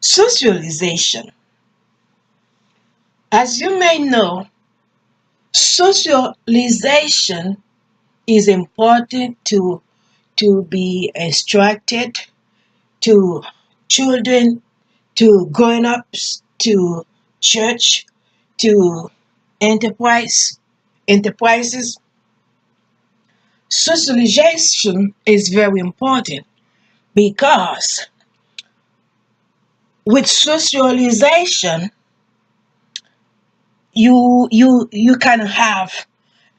Socialization. As you may know, socialization is important to be instructed to children, to grown-ups, to church, to enterprises. Socialization is very important because with socialization, you kind of have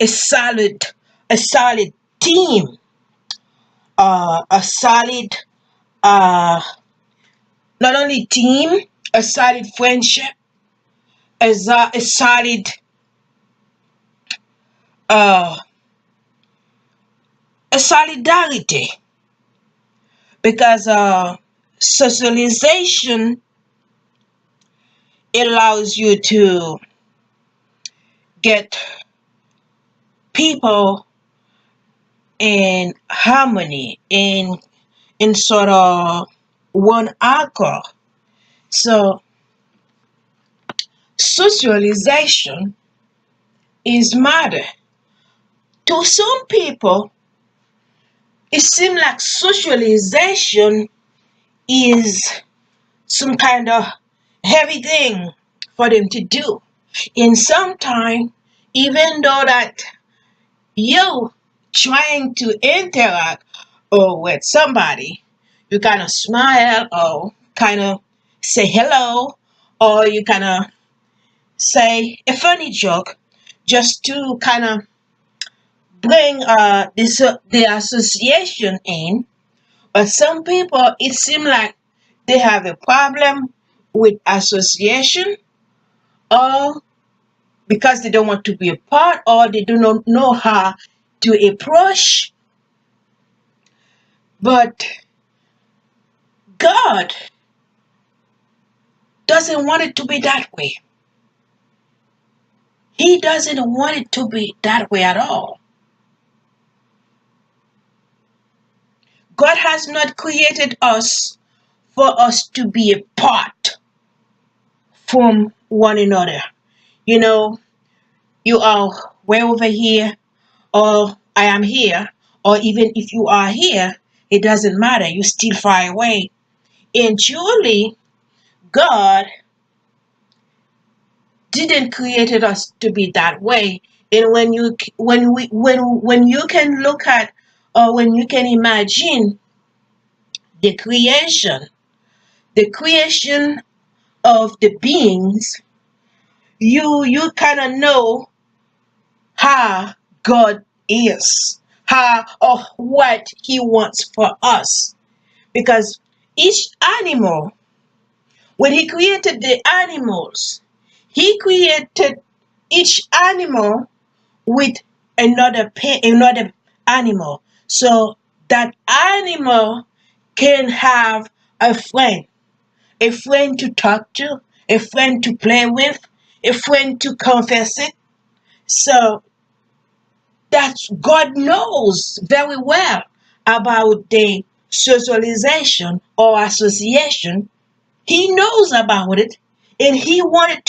a solid a solid team, a solid uh, not only team, a solid friendship, a solid uh, a solidarity because socialization allows you to get people in harmony in sort of one accord. So socialization is matter. To some people, it seems like socialization is some kind of heavy thing for them to do. And sometimes, even though that you trying to interact or with somebody, you kind of smile or kind of say hello, or you kind of say a funny joke just to kind of bring the association in. But some people, it seems like they have a problem with association, or because they don't want to be a part, or they do not know how to approach. But God doesn't want it to be that way. He doesn't want it to be that way at all. God has not created us for us to be apart from one another. You know, you are way over here, or I am here, or even if you are here, it doesn't matter. You're still far away. And truly, God didn't create us to be that way. And when you can look at, or when you can imagine the creation of the beings, you kind of know how God is, how or what He wants for us. Because each animal, when He created the animals, He created each animal with another animal, so that animal can have a friend to talk to, a friend to play with, a friend to confess it. So that God knows very well about the socialization or association. He knows about it, and He want us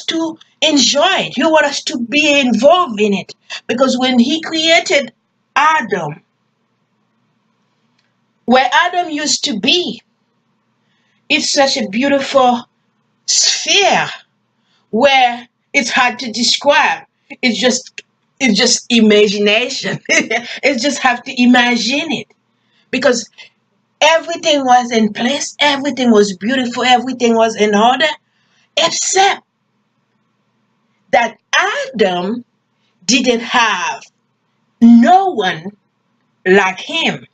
to enjoy it. He want us to be involved in it. Because when He created Adam, where Adam used to be, it's such a beautiful sphere where it's hard to describe. It's just it's just imagination. It's just have to imagine it. Because everything was in place, everything was beautiful, everything was in order, except that Adam didn't have no one like him.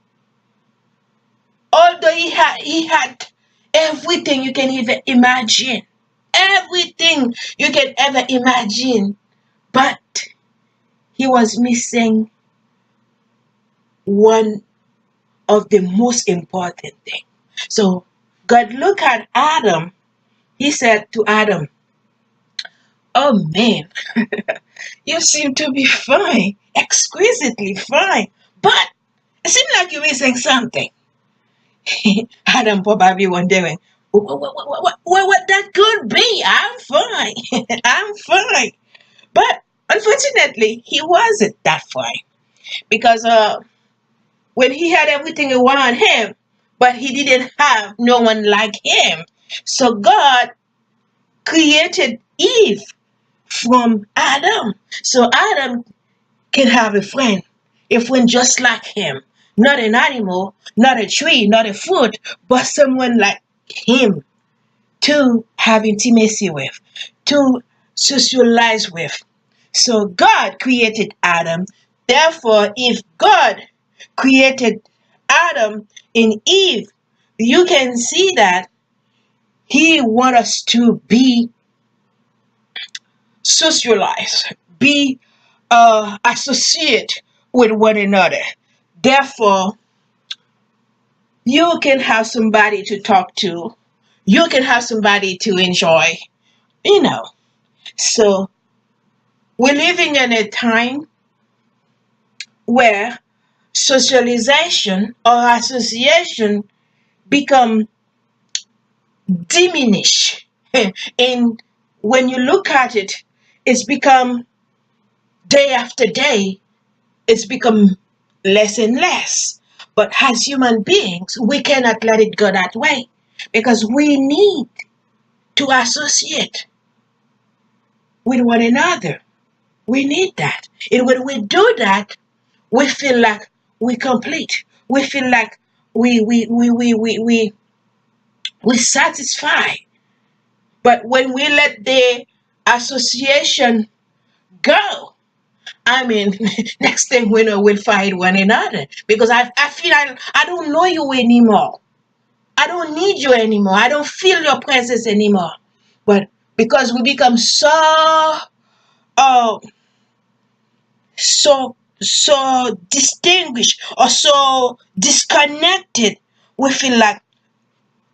Although he had everything you can even imagine. Everything you can ever imagine. But he was missing one of the most important thing. So God looked at Adam. He said to Adam, "Oh man, you seem to be fine, exquisitely fine. But it seems like you're missing something. Adam probably wondering, what that could be. I'm fine. I'm fine. But unfortunately, he wasn't that fine because when he had everything around him, but he didn't have no one like him. So God created Eve from Adam. So Adam can have a friend just like him. Not an animal, not a tree, not a fruit, but someone like him to have intimacy with, to socialize with. So God created Adam. Therefore, if God created Adam and Eve, you can see that He wants us to be socialized, be associate with one another. Therefore, you can have somebody to talk to. You can have somebody to enjoy, you know. So we're living in a time where socialization or association become diminished. And when you look at it, it's become day after day, it's become less and less. But as human beings, we cannot let it go that way because we need to associate with one another. We need that. And when we do that, we feel like we complete. We feel like we satisfy. But when we let the association go, I mean, next thing we know, we'll fight one another because I feel I don't know you anymore. I don't need you anymore. I don't feel your presence anymore. But because we become uh, so distinguished or so disconnected, we feel like,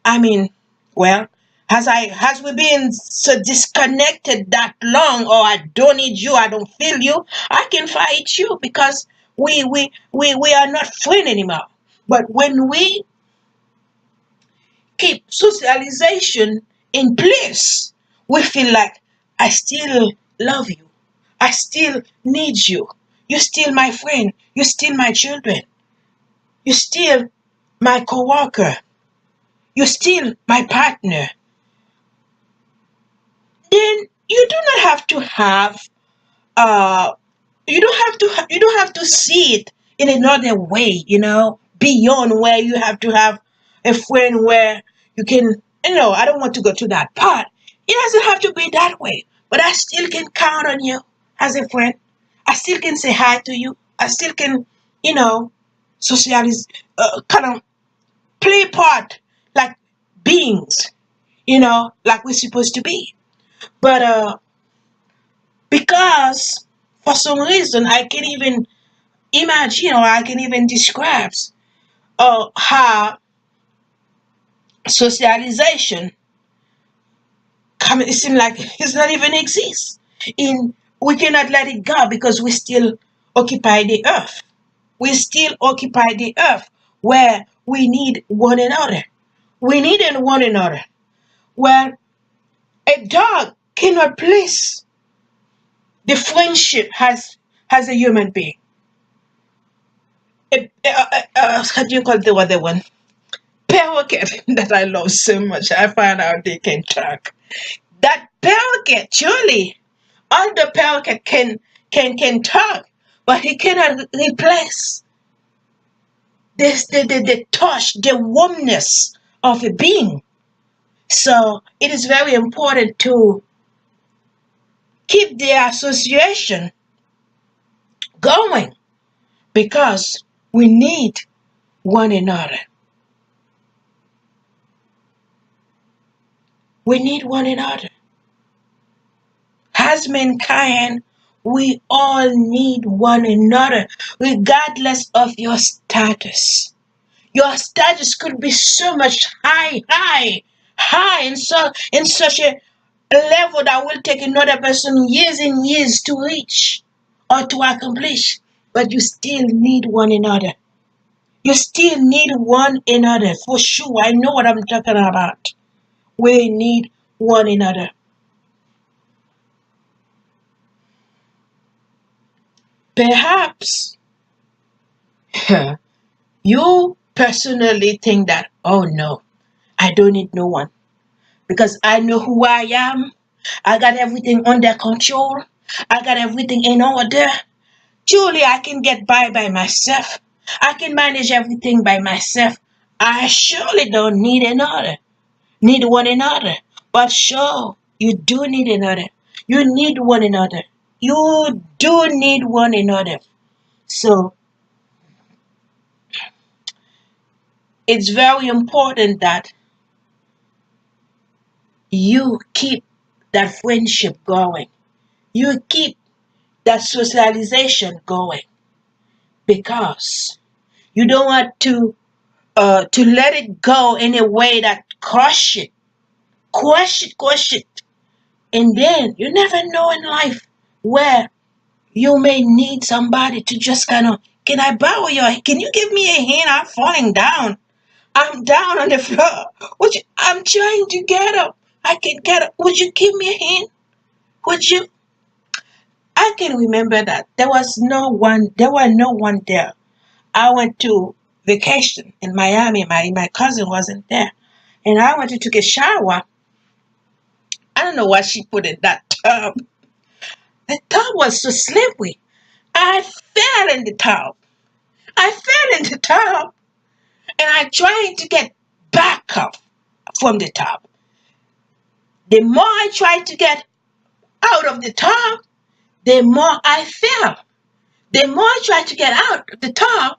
I mean, well, has we been so disconnected that long, or I don't need you, I don't feel you, I can fight you because we are not friends anymore. But when we keep socialization in place, we feel like I still love you. I still need you. You're still my friend. You're still my children. You're still my coworker. You're still my partner. Then you do not have to have uh you don't have to see it in another way, beyond where you have to have a friend where you can, I don't want to go to that part. It doesn't have to be that way, but I still can count on you as a friend. I still can say hi to you. I still can, you know socialize, kind of play part like beings, like we're supposed to be. But because for some reason I can even imagine, or I can even describe how socialization it seems like it's not even exist. In We cannot let it go because we still occupy the earth. We still occupy the earth where we need one another. We need one another. Where a dog cannot place the friendship as a human being. How do you call the other one? Parakeet that I love so much. I find out they can talk. That parakeet, surely, all the parakeet can talk, but he cannot replace the touch, the warmness of a being. So it is very important to keep the association going because we need one another. We need one another. As mankind, we all need one another, regardless of your status. Your status could be so much high, and so in such a level that will take another person years and years to reach or to accomplish. But you still need one another. You still need one another. For sure, I know what I'm talking about. We need one another. Perhaps you personally think that, oh no, I don't need no one because I know who I am. I got everything under control. I got everything in order. Truly, I can get by myself. I can manage everything by myself. I surely don't need another. Need one another. But sure, you do need another. You need one another. You do need one another. So it's very important that you keep that friendship going. You keep that socialization going because you don't want to let it go in a way that crush it, and then you never know in life where you may need somebody to just kind of, can I borrow your, can you give me a hand? I'm falling down. I'm down on the floor. I'm trying to get up. I can get up. Would you give me a hand? Would you? I can remember that there were no one there. I went to vacation in Miami. My cousin wasn't there. And I went to take a shower. I don't know what she put in that tub. The tub was so slippery. I fell in the tub. I fell in the tub. And I tried to get back up from the tub. The more I tried to get out of the tub, the more I fell. The more I tried to get out of the tub,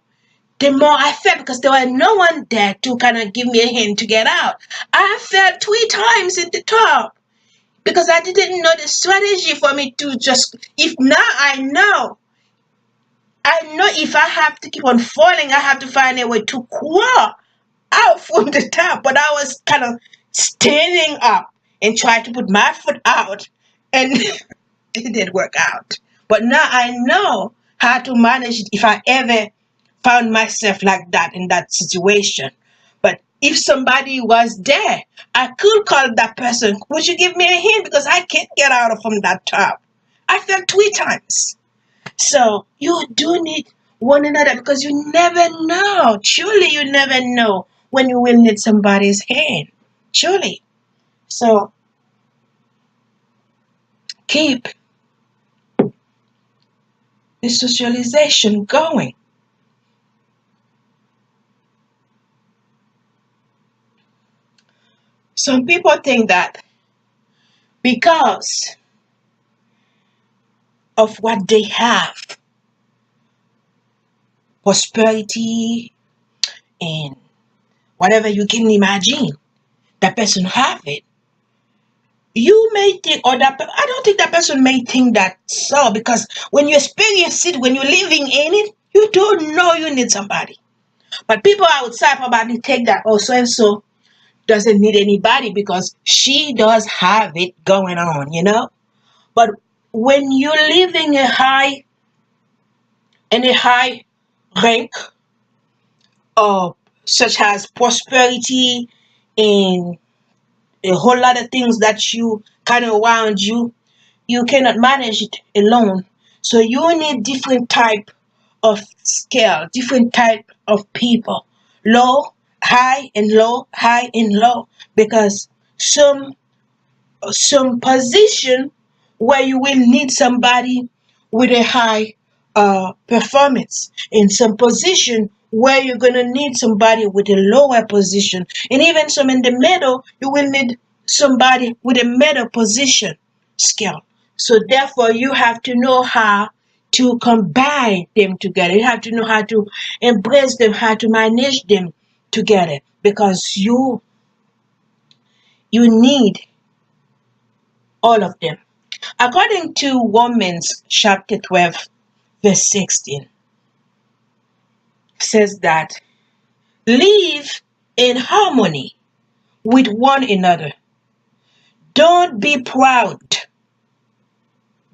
the more I fell because there was no one there to kind of give me a hand to get out. I fell 3 times in the tub because I didn't know the strategy for me to just, if now I know if I have to keep on falling, I have to find a way to crawl out from the top. But I was kind of standing up and trying to put my foot out, and it didn't work out. But now I know how to manage it if I ever found myself like that in that situation. But if somebody was there, I could call that person, would you give me a hand? Because I can't get out from that top. I fell 3 times. So you do need one another because you never know. Truly, you never know when you will need somebody's hand. Truly. So keep the socialization going. Some people think that because of what they have, prosperity and whatever you can imagine, that person have it. You may think, or I don't think that person may think that so, because when you experience it, when you're living in it, you don't know you need somebody. But people outside probably take that, oh, so and so doesn't need anybody because she does have it going on. But when you're living in a high rank of such as prosperity and a whole lot of things that you kind of around you, you cannot manage it alone. So you need different type of scale, different type of people, low, high, and low, high and low, because some position where you will need somebody with a high performance, in some position where you're going to need somebody with a lower position, and even some in the middle you will need somebody with a middle position skill. So therefore you have to know how to combine them together. You have to know how to embrace them, how to manage them together, because you need all of them. According to Romans chapter 12, verse 16, says that live in harmony with one another. Don't be proud,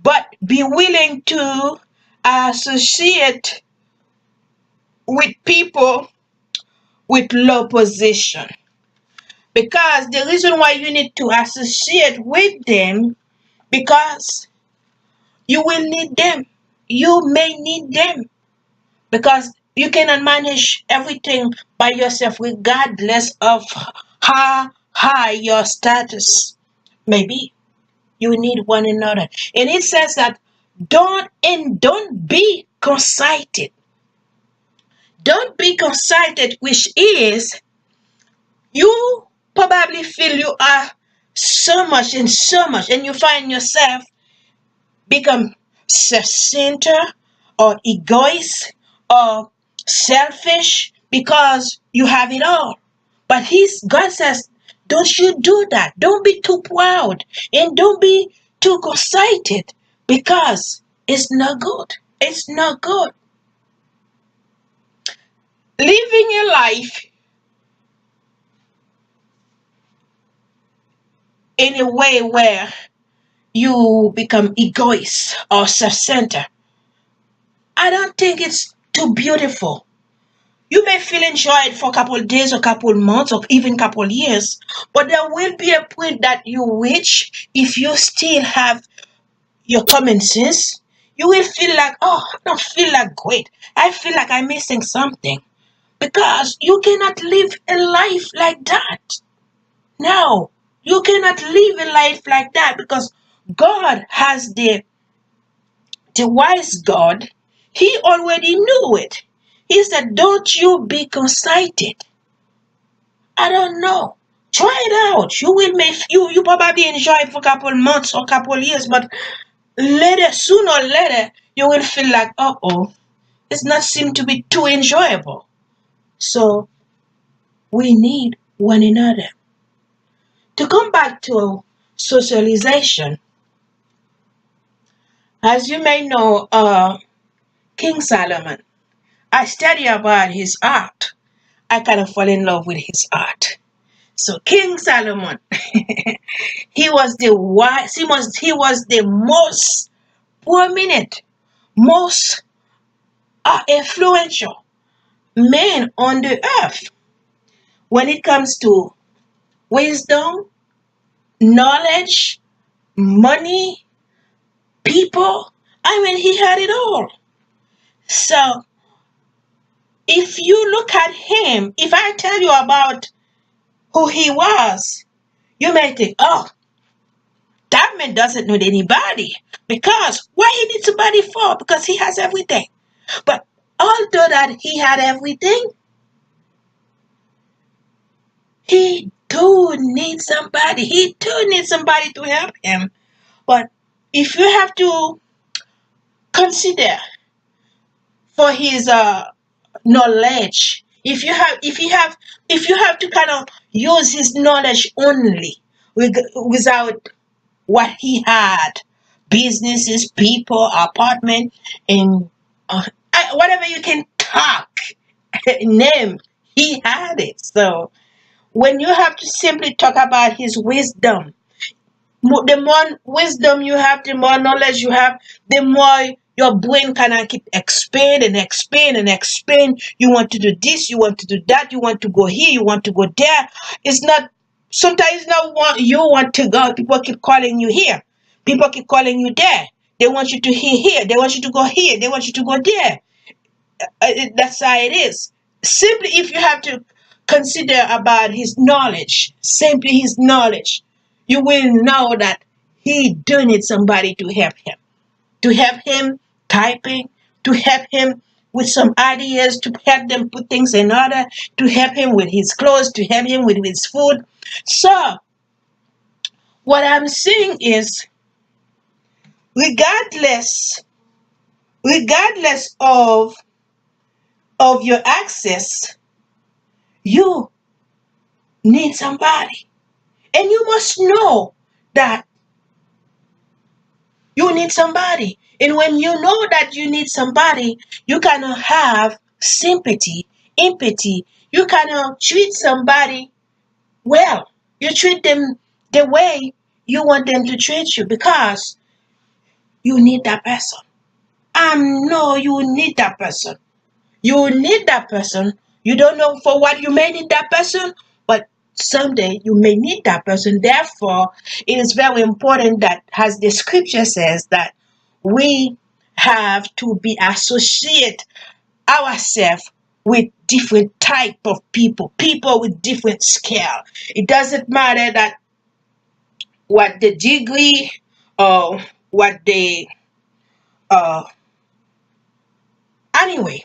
but be willing to associate with people with low position. Because the reason why you need to associate with them, because you will need them. You may need them because you cannot manage everything by yourself regardless of how high your status may be. You need one another. And it says that don't be conceited. Don't be conceited, which is you probably feel you are so much, and you find yourself become self-centered or egoist or selfish because you have it all. But God says, don't you do that. Don't be too proud and don't be too conceited because it's not good. It's not good. Living a life in a way where you become egoist or self-centered, I don't think it's too beautiful. You may feel enjoyed for a couple of days or couple of months or even couple of years, but there will be a point that you reach if you still have your common sense. You will feel like, oh, I don't feel like great. I feel like I'm missing something because you cannot live a life like that. No, you cannot live a life like that because God has the wise God. He already knew it. He said, don't you be conceited. I don't know. Try it out. You will make you probably enjoy it for a couple months or couple years, but later, sooner or later, you will feel like, oh, it's not seem to be too enjoyable. So we need one another. To come back to socialization, as you may know, King Solomon, I study about his art. I kind of fall in love with his art. So King Solomon, he was the wise, he was the most prominent, most influential man on the earth when it comes to wisdom, knowledge, money, people. I mean, he had it all. So if you look at him, if I tell you about who he was, you may think, oh, that man doesn't need anybody. Because why he needs somebody for? Because he has everything. But although that he had everything, he do need somebody. He do need somebody to help him. But if you have to consider for his knowledge, if you have to kind of use his knowledge only without what he had, businesses, people, apartment, and whatever you can talk, name, he had it. So when you have to simply talk about his wisdom, the more wisdom you have, the more knowledge you have, the more your brain kind keep expand and expand and expand. You want to do this, you want to do that, you want to go here, you want to go there. It's not sometimes it's not what you want to go. People keep calling you here. People keep calling you there. They want you to hear here. They want you to go here. They want you to go there. That's how it is. Simply, if you have to consider about his knowledge, simply his knowledge, you will know that he do need somebody to help him typing, to help him with some ideas, to help them put things in order, to help him with his clothes, to help him with his food. So, what I'm saying is, regardless, regardless of your access, you need somebody. And you must know that you need somebody. And when you know that you need somebody, you cannot have sympathy, empathy. You cannot treat somebody well. You treat them the way you want them to treat you because you need that person. No, you need that person. You need that person. You don't know for what you may need that person, but someday you may need that person. Therefore, it is very important that, as the scripture says, that we have to be associate ourselves with different type of people with different skill. It doesn't matter that what the degree or what they uh anyway,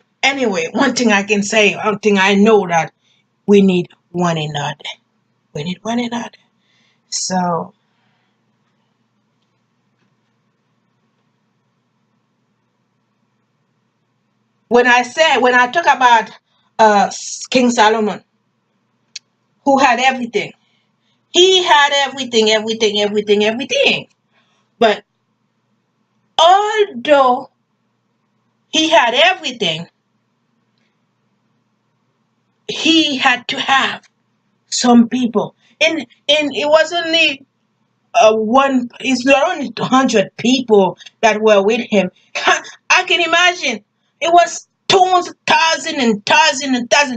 one thing I can say, one thing I know, that we need one another. We need one another. So when I talk about King Solomon, who had everything, he had everything. But although he had everything, he had to have some people. And it was only one. It's not only 100 people that were with him. I can imagine it was tons, thousand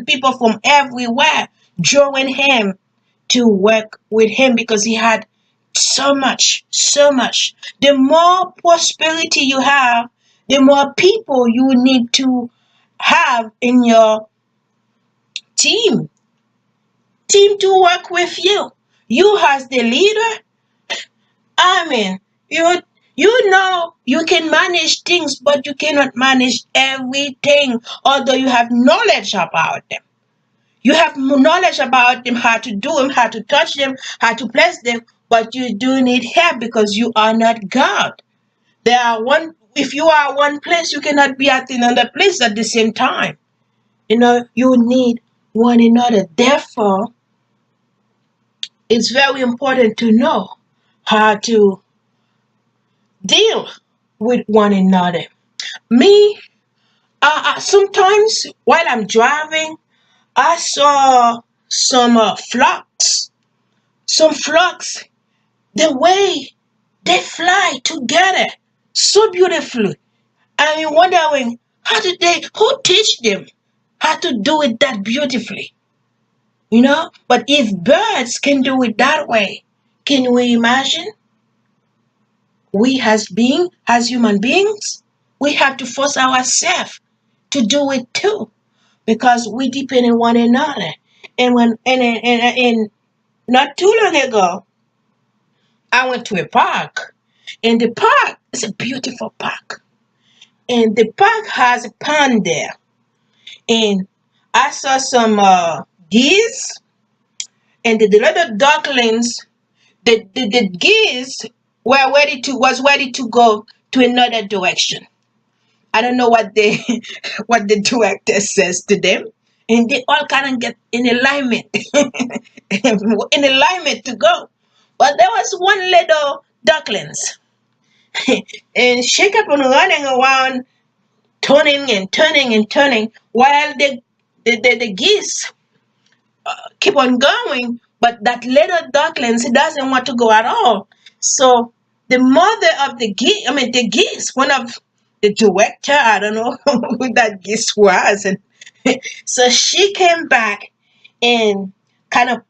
people from everywhere joining him to work with him, because he had so much. The more prosperity you have, the more people you need to have in your team to work with you. You as the leader, I mean, you know you can manage things, but you cannot manage everything. Although you have knowledge about them, you have knowledge about them, how to do them, how to touch them, how to bless them. But you do need help, because you are not God. There are one. If you are one place, you cannot be at another place at the same time. You need one another. Therefore, it's very important to know how to deal with one another. Me, sometimes while I'm driving, I saw some flocks. Some flocks, the way they fly together so beautifully. I'm wondering, who teach them how to do it that beautifully? But if birds can do it that way, can we imagine? We as human beings, we have to force ourselves to do it too, because we depend on one another. And when and not too long ago, I went to a park, and the park is a beautiful park, and the park has a pond there, and I saw some geese, and the little ducklings. The geese was ready to go to another direction. I don't know what they what the director says to them, and they all kind of get in alignment, in alignment to go. But there was one little ducklings, and she kept on running around, turning, while the geese keep on going. But that little ducklings, he doesn't want to go at all. So the mother of the geese, one of the director, I don't know who that geese was, and so she came back and kind of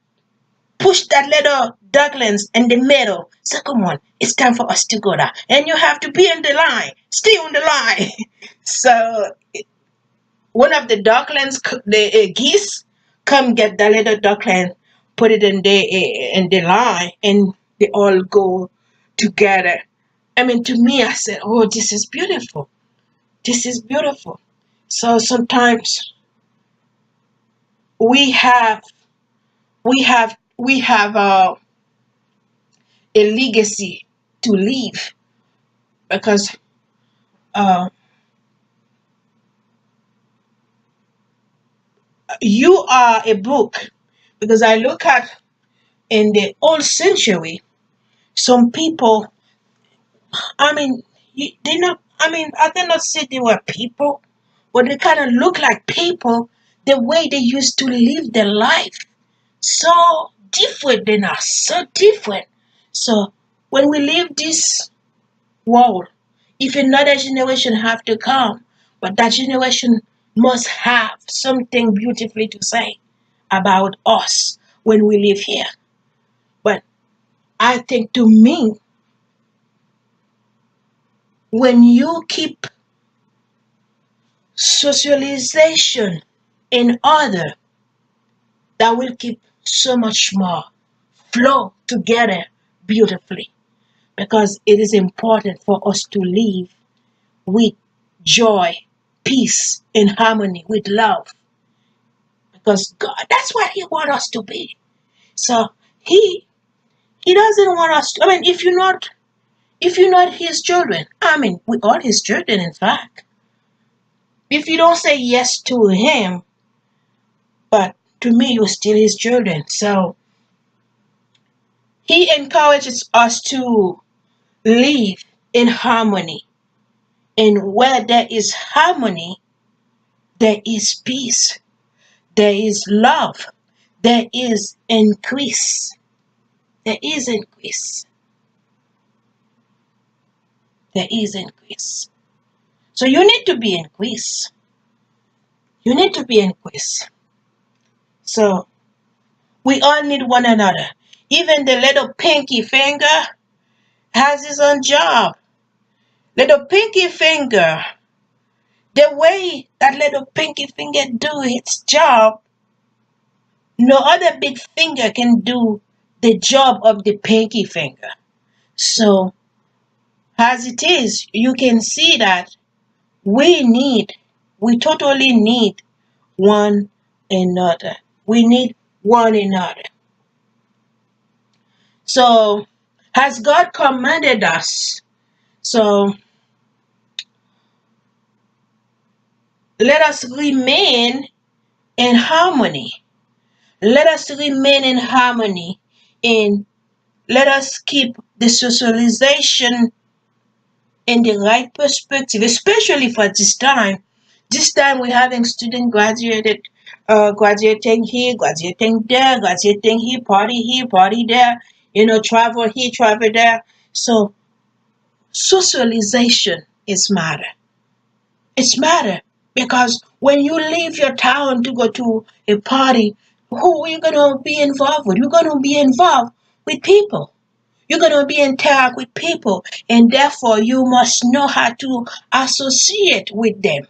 pushed that little ducklings in the middle. So come on, it's time for us to go now, and you have to be in the line, stay on the line. So one of the ducklings, the geese, come get the little duckling, put it in the line, and they all go together. I mean, to me, I said, "Oh, this is beautiful. This is beautiful." So sometimes we have a legacy to leave, because uh, you are a book. Because I look at, in the old century, some people, I mean, they not. I mean, I did not say they were people, but they kind of look like people. The way they used to live their life, so different than us, so different. So when we leave this world, if another generation have to come, but that generation must have something beautifully to say about us when we live here. But I think, to me, when you keep socialization in order, that will keep so much more flow together beautifully, because it is important for us to live with joy, peace, and harmony, with love, because God, that's what He wants us to be. So He doesn't want us to, I mean, if you're not His children, I mean, we are His children, in fact. If you don't say yes to Him, but to me, you're still His children. So He encourages us to live in harmony. And where there is harmony, there is peace, there is love, there is increase. There is increase. There is increase. So you need to be increased. You need to be increased. So we all need one another. Even the little pinky finger has his own job. Little pinky finger, the way that little pinky finger do its job, no other big finger can do the job of the pinky finger. So as it is, you can see that we totally need one another. We need one another. So has God commanded us? So let us remain in harmony. Let us remain in harmony, and let us keep the socialization in the right perspective, especially for this time. This time we're having students graduating here, graduating there, graduating here, party there, travel here, travel there. So socialization is matter. It's matter, because when you leave your town to go to a party, who are you gonna be involved with? You're gonna be involved with people. You're going to be interact with people, and therefore you must know how to associate with them.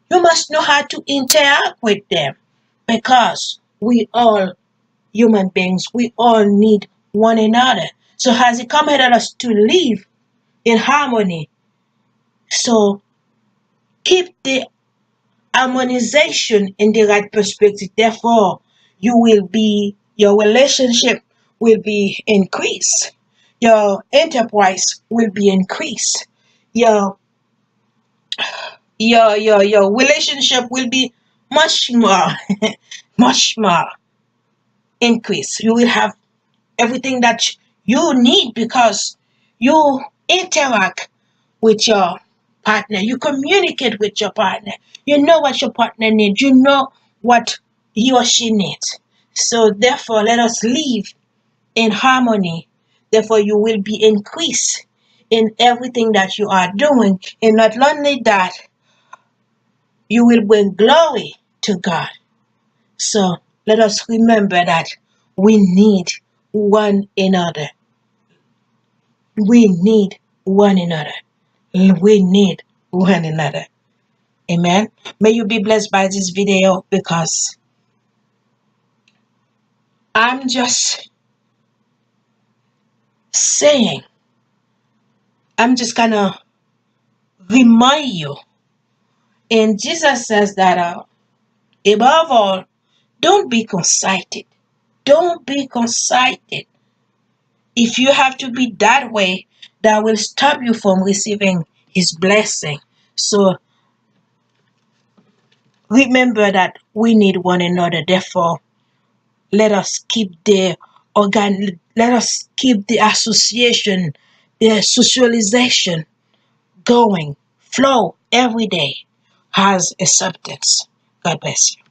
You must know how to interact with them, because we all human beings, we all need one another. So has He commanded us to live in harmony? So keep the harmonization in the right perspective. Therefore, your relationship will be increased. Your enterprise will be increased. Your your relationship will be much more much more increased. You will have everything that you need, because you interact with your partner. You communicate with your partner. You know what your partner needs. You know what he or she needs. So therefore, let us live in harmony. Therefore, you will be increased in everything that you are doing. And not only that, you will bring glory to God. So let us remember that we need one another. We need one another. We need one another. Amen. May you be blessed by this video, because I'm just saying, I'm just gonna remind you. And Jesus says that above all, don't be conceited. Don't be conceited. If you have to be that way, that will stop you from receiving His blessing. So remember that we need one another. Therefore, let us keep the let us keep the association, the socialization going, flow every day, has acceptance. God bless you.